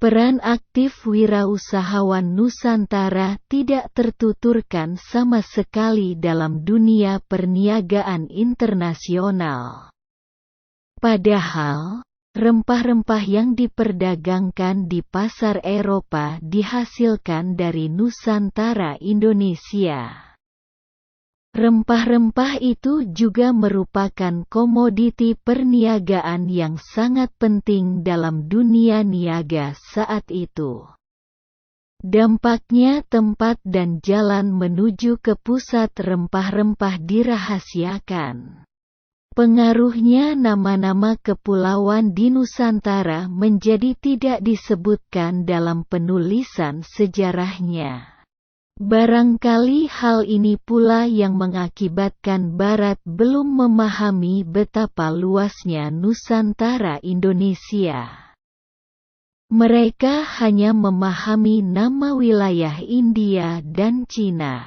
Peran aktif wirausahawan Nusantara tidak tertuturkan sama sekali dalam dunia perniagaan internasional. Padahal, rempah-rempah yang diperdagangkan di pasar Eropa dihasilkan dari Nusantara Indonesia. Rempah-rempah itu juga merupakan komoditi perniagaan yang sangat penting dalam dunia niaga saat itu. Dampaknya tempat dan jalan menuju ke pusat rempah-rempah dirahasiakan. Pengaruhnya nama-nama kepulauan di Nusantara menjadi tidak disebutkan dalam penulisan sejarahnya. Barangkali hal ini pula yang mengakibatkan Barat belum memahami betapa luasnya Nusantara Indonesia. Mereka hanya memahami nama wilayah India dan Cina.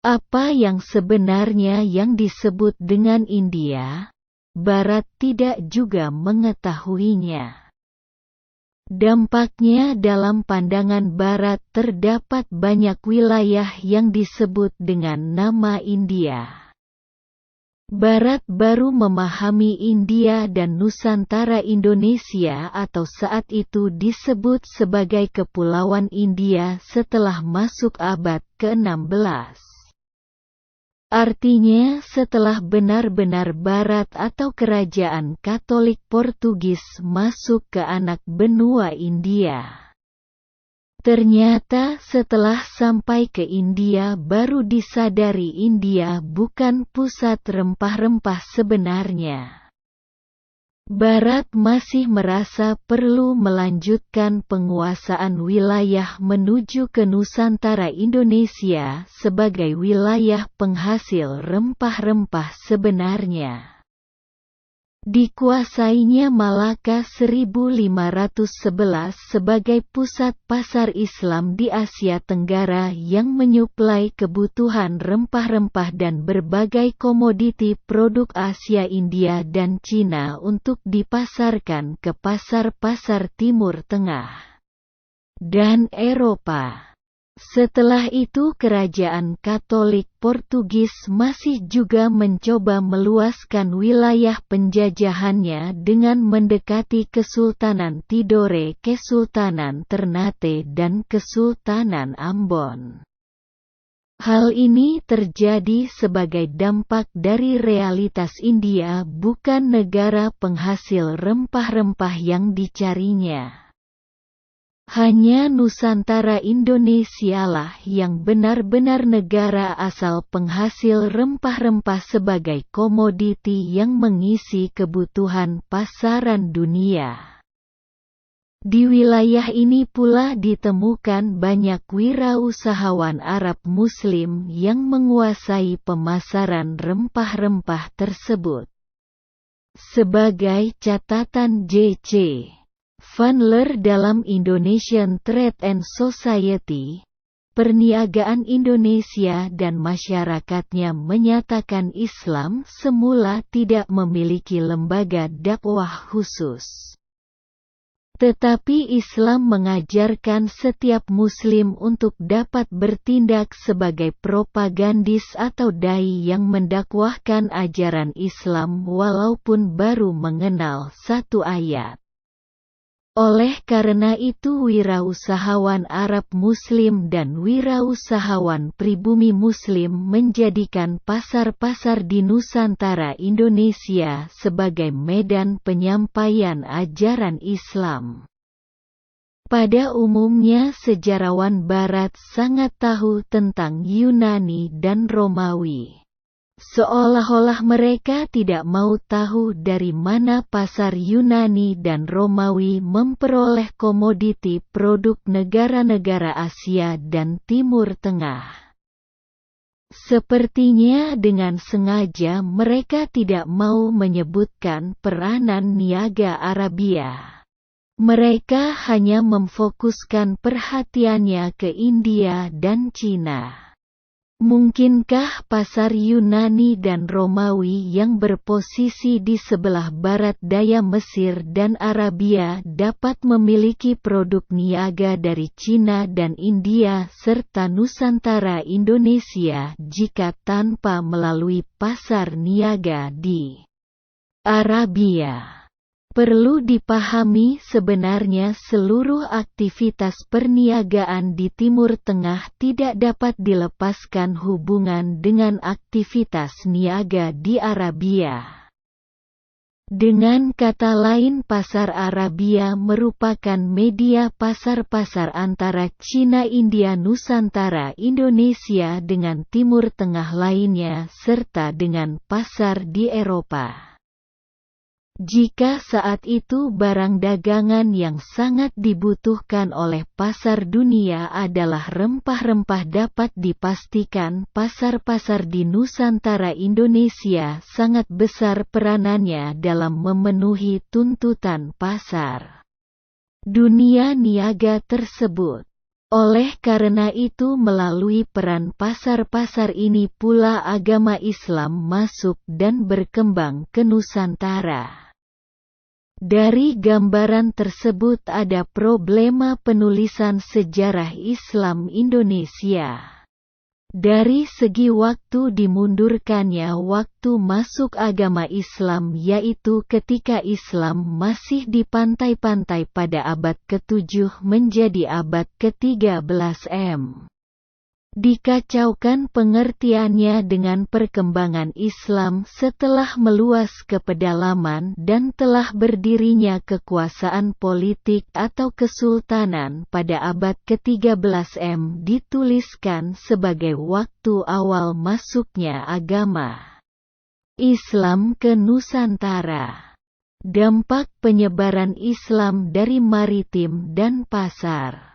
Apa yang sebenarnya yang disebut dengan India, Barat tidak juga mengetahuinya. Dampaknya dalam pandangan Barat terdapat banyak wilayah yang disebut dengan nama India. Barat baru memahami India dan Nusantara Indonesia atau saat itu disebut sebagai Kepulauan India setelah masuk abad ke-16. Artinya setelah benar-benar Barat atau Kerajaan Katolik Portugis masuk ke anak benua India. Ternyata setelah sampai ke India baru disadari India bukan pusat rempah-rempah sebenarnya. Barat masih merasa perlu melanjutkan penguasaan wilayah menuju ke Nusantara Indonesia sebagai wilayah penghasil rempah-rempah sebenarnya. Dikuasainya Malaka 1511 sebagai pusat pasar Islam di Asia Tenggara yang menyuplai kebutuhan rempah-rempah dan berbagai komoditi produk Asia, India dan Cina untuk dipasarkan ke pasar-pasar Timur Tengah dan Eropa. Setelah itu Kerajaan Katolik Portugis masih juga mencoba meluaskan wilayah penjajahannya dengan mendekati Kesultanan Tidore, Kesultanan Ternate dan Kesultanan Ambon. Hal ini terjadi sebagai dampak dari realitas India bukan negara penghasil rempah-rempah yang dicarinya. Hanya Nusantara Indonesialah yang benar-benar negara asal penghasil rempah-rempah sebagai komoditi yang mengisi kebutuhan pasaran dunia. Di wilayah ini pula ditemukan banyak wirausahawan Arab Muslim yang menguasai pemasaran rempah-rempah tersebut. Sebagai catatan J.C. Vandler dalam Indonesian Trade and Society, perniagaan Indonesia dan masyarakatnya menyatakan Islam semula tidak memiliki lembaga dakwah khusus. Tetapi Islam mengajarkan setiap Muslim untuk dapat bertindak sebagai propagandis atau dai yang mendakwahkan ajaran Islam walaupun baru mengenal satu ayat. Oleh karena itu wirausahawan Arab Muslim dan wirausahawan pribumi Muslim menjadikan pasar-pasar di Nusantara Indonesia sebagai medan penyampaian ajaran Islam. Pada umumnya sejarawan Barat sangat tahu tentang Yunani dan Romawi. Seolah-olah mereka tidak mau tahu dari mana pasar Yunani dan Romawi memperoleh komoditi produk negara-negara Asia dan Timur Tengah. Sepertinya dengan sengaja mereka tidak mau menyebutkan peranan niaga Arabia. Mereka hanya memfokuskan perhatiannya ke India dan Cina. Mungkinkah pasar Yunani dan Romawi yang berposisi di sebelah barat daya Mesir dan Arabia dapat memiliki produk niaga dari Cina dan India serta Nusantara Indonesia jika tanpa melalui pasar niaga di Arabia? Perlu dipahami sebenarnya seluruh aktivitas perniagaan di Timur Tengah tidak dapat dilepaskan hubungan dengan aktivitas niaga di Arabia. Dengan kata lain, pasar Arabia merupakan media pasar-pasar antara Cina, India, Nusantara, Indonesia dengan Timur Tengah lainnya serta dengan pasar di Eropa. Jika saat itu barang dagangan yang sangat dibutuhkan oleh pasar dunia adalah rempah-rempah, dapat dipastikan pasar-pasar di Nusantara Indonesia sangat besar peranannya dalam memenuhi tuntutan pasar dunia niaga tersebut. Oleh karena itu, melalui peran pasar-pasar ini pula agama Islam masuk dan berkembang ke Nusantara. Dari gambaran tersebut ada problema penulisan sejarah Islam Indonesia. Dari segi waktu, dimundurkannya waktu masuk agama Islam, yaitu ketika Islam masih di pantai-pantai pada abad ke-7 menjadi abad ke-13 m. Dikacaukan pengertiannya dengan perkembangan Islam setelah meluas ke pedalaman dan telah berdirinya kekuasaan politik atau kesultanan pada abad ke-13 m, dituliskan sebagai waktu awal masuknya agama Islam ke Nusantara. Dampak penyebaran Islam dari maritim dan pasar.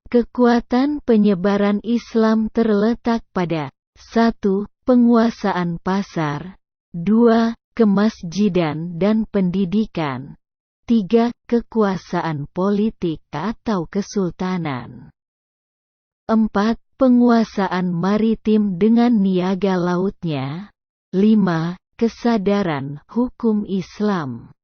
Kekuatan penyebaran Islam terletak pada 1. Penguasaan pasar, 2. Kemasjidan dan pendidikan, 3. Kekuasaan politik atau kesultanan, 4. Penguasaan maritim dengan niaga lautnya, 5. Kesadaran hukum Islam.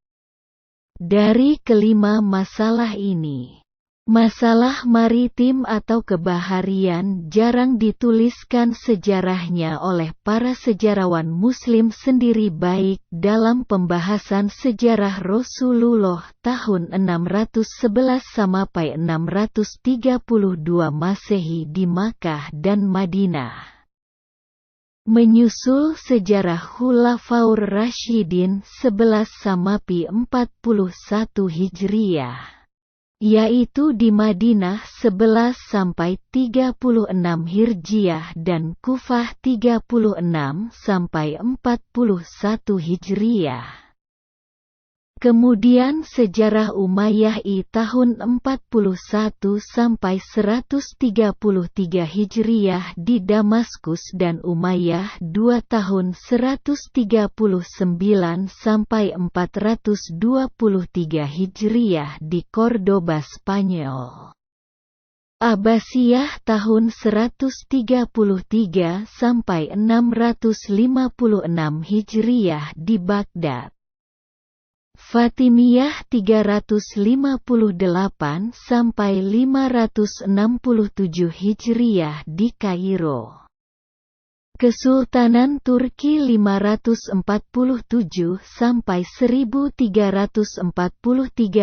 Dari kelima masalah ini, masalah maritim atau kebaharian jarang dituliskan sejarahnya oleh para sejarawan Muslim sendiri, baik dalam pembahasan sejarah Rasulullah tahun 611 sampai 632 Masehi di Makkah dan Madinah. Menyusul sejarah Khulafaur Rasyidin 11 sampai 41 Hijriyah, yaitu di Madinah 11 sampai 36 Hijriyah dan Kufah 36 sampai 41 Hijriyah. Kemudian sejarah Umayyah I tahun 41 sampai 133 Hijriyah di Damaskus dan Umayyah II tahun 139 sampai 423 Hijriyah di Cordoba, Spanyol. Abbasiyah tahun 133 sampai 656 Hijriyah di Baghdad. Fatimiyah 358 sampai 567 Hijriyah di Kairo. Kesultanan Turki 547 sampai 1343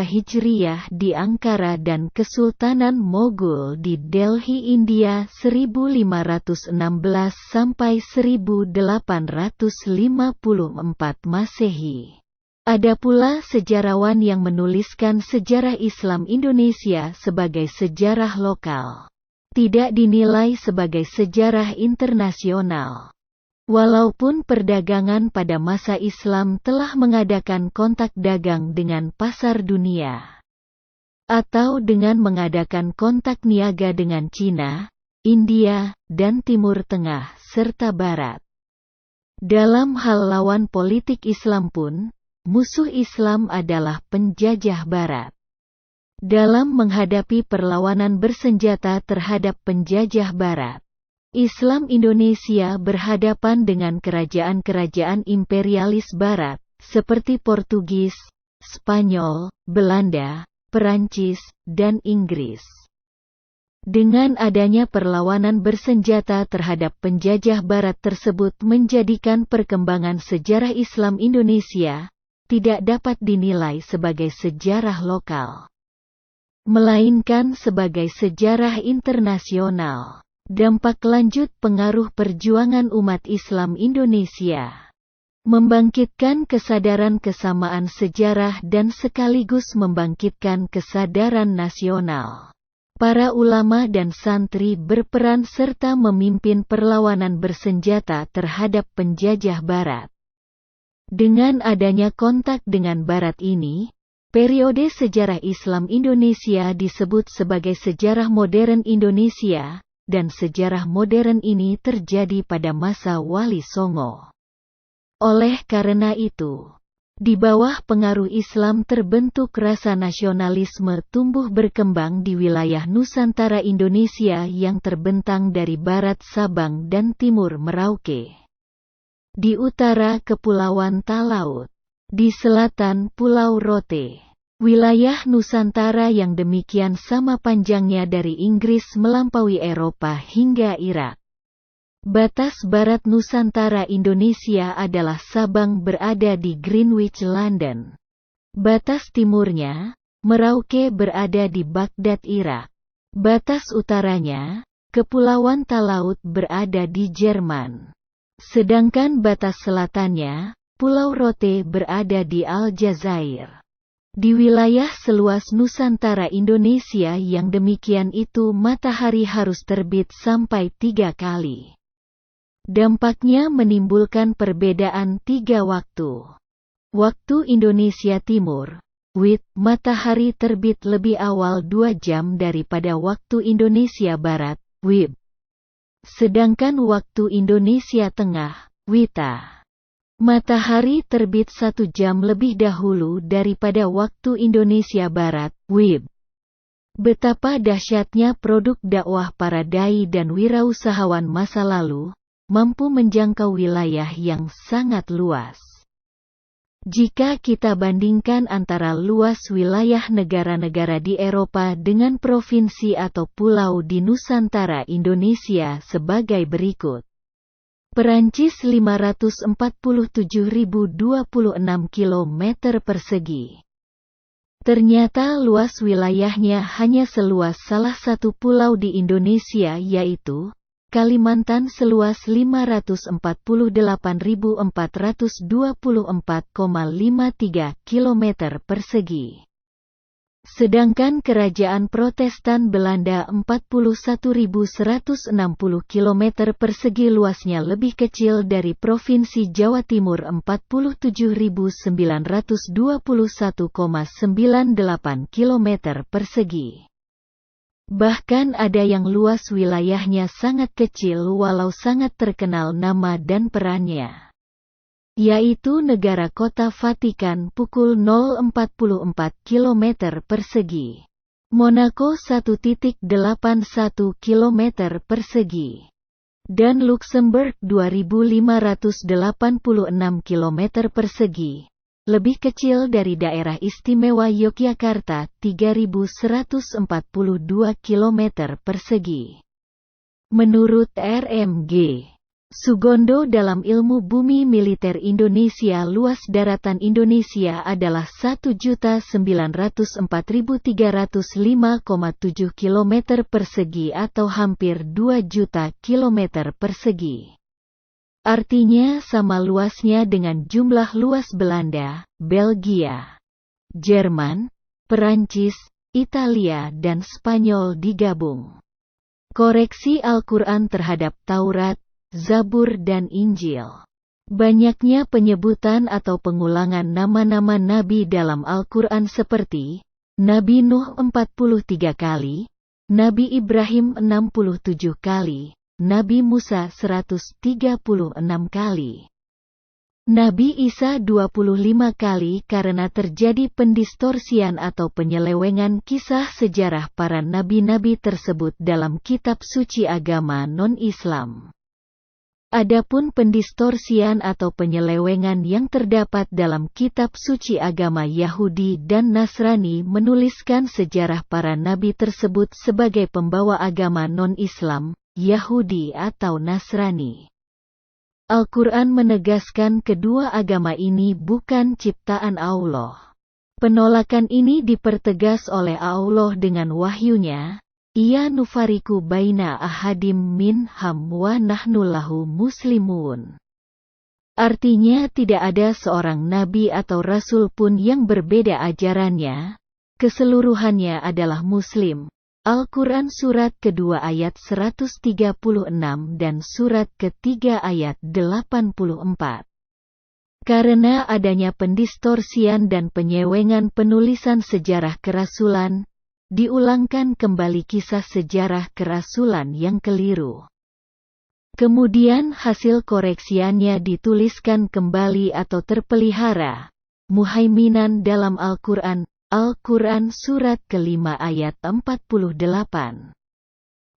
Hijriyah di Ankara dan Kesultanan Mogul di Delhi, India 1516 sampai 1854 Masehi. Ada pula sejarawan yang menuliskan sejarah Islam Indonesia sebagai sejarah lokal, tidak dinilai sebagai sejarah internasional. Walaupun perdagangan pada masa Islam telah mengadakan kontak dagang dengan pasar dunia, atau dengan mengadakan kontak niaga dengan Cina, India, dan Timur Tengah, serta Barat. Dalam hal lawan politik Islam pun, musuh Islam adalah penjajah Barat. Dalam menghadapi perlawanan bersenjata terhadap penjajah Barat, Islam Indonesia berhadapan dengan kerajaan-kerajaan imperialis Barat, seperti Portugis, Spanyol, Belanda, Perancis, dan Inggris. Dengan adanya perlawanan bersenjata terhadap penjajah Barat tersebut menjadikan perkembangan sejarah Islam Indonesia tidak dapat dinilai sebagai sejarah lokal, melainkan sebagai sejarah internasional. Dampak lanjut pengaruh perjuangan umat Islam Indonesia membangkitkan kesadaran kesamaan sejarah dan sekaligus membangkitkan kesadaran nasional. Para ulama dan santri berperan serta memimpin perlawanan bersenjata terhadap penjajah Barat. Dengan adanya kontak dengan Barat ini, periode sejarah Islam Indonesia disebut sebagai sejarah modern Indonesia, dan sejarah modern ini terjadi pada masa Wali Songo. Oleh karena itu, di bawah pengaruh Islam terbentuk rasa nasionalisme tumbuh berkembang di wilayah Nusantara Indonesia yang terbentang dari barat Sabang dan timur Merauke. Di utara Kepulauan Talaut, di selatan Pulau Rote. Wilayah Nusantara yang demikian sama panjangnya dari Inggris melampaui Eropa hingga Irak. Batas barat Nusantara Indonesia adalah Sabang berada di Greenwich, London. Batas timurnya, Merauke berada di Baghdad, Irak. Batas utaranya, Kepulauan Talaut berada di Jerman. Sedangkan batas selatannya, Pulau Rote berada di Aljazair. Di wilayah seluas Nusantara Indonesia yang demikian itu matahari harus terbit sampai 3 kali. Dampaknya menimbulkan perbedaan 3 waktu. Waktu Indonesia Timur, WIT, matahari terbit lebih awal 2 jam daripada waktu Indonesia Barat, WIB. Sedangkan waktu Indonesia Tengah, WITA, matahari terbit 1 jam lebih dahulu daripada waktu Indonesia Barat, WIB. Betapa dahsyatnya produk dakwah para dai dan wirausahawan masa lalu, mampu menjangkau wilayah yang sangat luas. Jika kita bandingkan antara luas wilayah negara-negara di Eropa dengan provinsi atau pulau di Nusantara Indonesia sebagai berikut. Perancis 547.026 km persegi. Ternyata luas wilayahnya hanya seluas salah satu pulau di Indonesia yaitu Kalimantan seluas 548.424,53 km persegi. Sedangkan Kerajaan Protestan Belanda 41.160 km persegi luasnya lebih kecil dari Provinsi Jawa Timur 47.921,98 km persegi. Bahkan ada yang luas wilayahnya sangat kecil walau sangat terkenal nama dan perannya, yaitu negara kota Vatikan pukul 0,44 km persegi. Monaco 1,81 km persegi. Dan Luxembourg 2.586 km persegi. Lebih kecil dari daerah istimewa Yogyakarta 3.142 km persegi. Menurut RMG Sugondo dalam Ilmu Bumi Militer Indonesia, luas daratan Indonesia adalah 1.904.305,7 km persegi atau hampir 2 juta km persegi. Artinya sama luasnya dengan jumlah luas Belanda, Belgia, Jerman, Perancis, Italia dan Spanyol digabung. Koreksi Al-Quran terhadap Taurat, Zabur dan Injil. Banyaknya penyebutan atau pengulangan nama-nama Nabi dalam Al-Quran seperti Nabi Nuh 43 kali, Nabi Ibrahim 67 kali, Nabi Musa 136 kali, Nabi Isa 25 kali karena terjadi pendistorsian atau penyelewengan kisah sejarah para nabi-nabi tersebut dalam kitab suci agama non-Islam. Adapun pendistorsian atau penyelewengan yang terdapat dalam kitab suci agama Yahudi dan Nasrani menuliskan sejarah para nabi tersebut sebagai pembawa agama non-Islam, Yahudi atau Nasrani. Al-Quran menegaskan kedua agama ini bukan ciptaan Allah. Penolakan ini dipertegas oleh Allah dengan wahyunya, "Ia nufariku baina ahadim minhum wa nahnu lahu muslimun." Artinya tidak ada seorang nabi atau rasul pun yang berbeda ajarannya, keseluruhannya adalah muslim. Al-Quran Surat kedua ayat 136 dan Surat ketiga ayat 84. Karena adanya pendistorsian dan penyewengan penulisan sejarah kerasulan, diulangkan kembali kisah sejarah kerasulan yang keliru. Kemudian hasil koreksiannya dituliskan kembali atau terpelihara, muhaiminan dalam Al-Quran. Al-Quran Surat kelima ayat 48.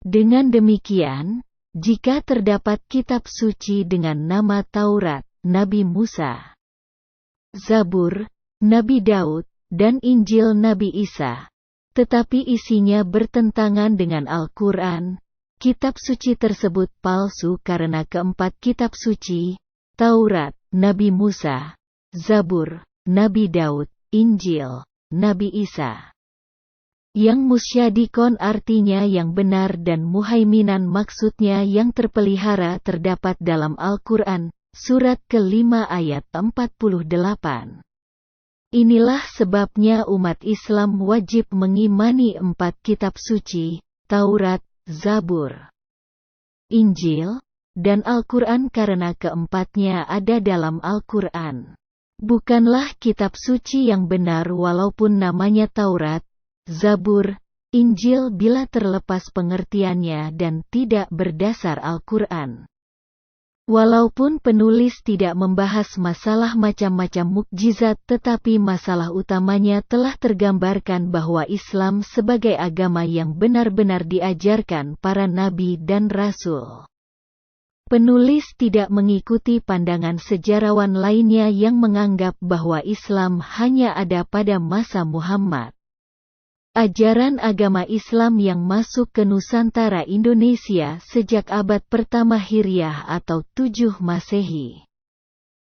Dengan demikian, jika terdapat kitab suci dengan nama Taurat, Nabi Musa, Zabur, Nabi Daud, dan Injil Nabi Isa, tetapi isinya bertentangan dengan Al-Quran, kitab suci tersebut palsu karena keempat kitab suci, Taurat, Nabi Musa, Zabur, Nabi Daud, Injil, Nabi Isa. Yang musyadikon artinya yang benar dan muhaiminan maksudnya yang terpelihara terdapat dalam Al-Quran, Surat kelima ayat 48. Inilah sebabnya umat Islam wajib mengimani empat kitab suci, Taurat, Zabur, Injil, dan Al-Quran karena keempatnya ada dalam Al-Quran. Bukanlah kitab suci yang benar walaupun namanya Taurat, Zabur, Injil bila terlepas pengertiannya dan tidak berdasar Al-Quran. Walaupun penulis tidak membahas masalah macam-macam mukjizat tetapi masalah utamanya telah tergambarkan bahwa Islam sebagai agama yang benar-benar diajarkan para nabi dan rasul. Penulis tidak mengikuti pandangan sejarawan lainnya yang menganggap bahwa Islam hanya ada pada masa Muhammad. Ajaran agama Islam yang masuk ke Nusantara Indonesia sejak abad pertama Hijriah atau 7 Masehi.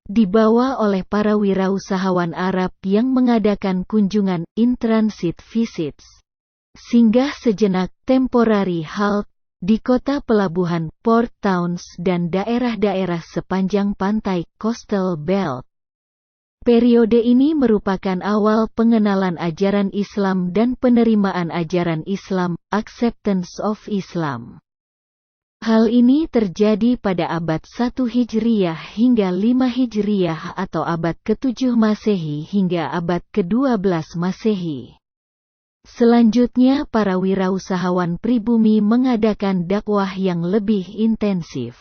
Dibawa oleh para wirausahawan Arab yang mengadakan kunjungan in transit visits, singgah sejenak temporary halt, di kota pelabuhan, port towns dan daerah-daerah sepanjang pantai coastal belt. Periode ini merupakan awal pengenalan ajaran Islam dan penerimaan ajaran Islam, acceptance of Islam. Hal ini terjadi pada abad 1 Hijriyah hingga 5 Hijriyah atau abad ke-7 Masehi hingga abad ke-12 Masehi. Selanjutnya para wirausahawan pribumi mengadakan dakwah yang lebih intensif.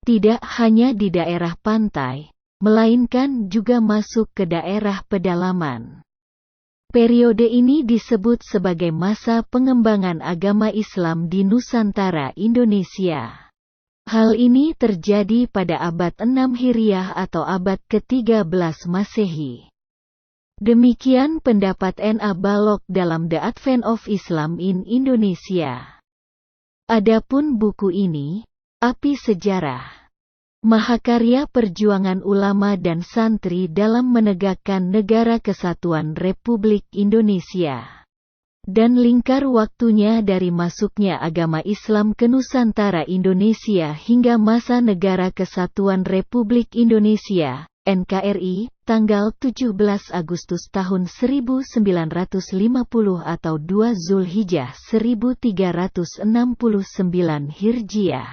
Tidak hanya di daerah pantai, melainkan juga masuk ke daerah pedalaman. Periode ini disebut sebagai masa pengembangan agama Islam di Nusantara Indonesia. Hal ini terjadi pada abad 6 Hijriah atau abad ke-13 Masehi. Demikian pendapat N.A. Balog dalam The Advent of Islam in Indonesia. Adapun buku ini, Api Sejarah, mahakarya perjuangan ulama dan santri dalam menegakkan Negara Kesatuan Republik Indonesia, dan lingkar waktunya dari masuknya agama Islam ke Nusantara Indonesia hingga masa Negara Kesatuan Republik Indonesia, NKRI, tanggal 17 Agustus tahun 1950 atau 2 Zulhijjah 1369 Hijriah.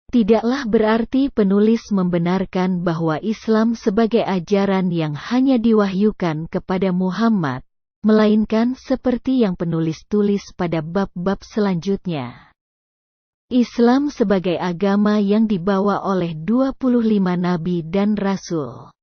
Tidaklah berarti penulis membenarkan bahwa Islam sebagai ajaran yang hanya diwahyukan kepada Muhammad, melainkan seperti yang penulis tulis pada bab-bab selanjutnya. Islam sebagai agama yang dibawa oleh 25 nabi dan rasul.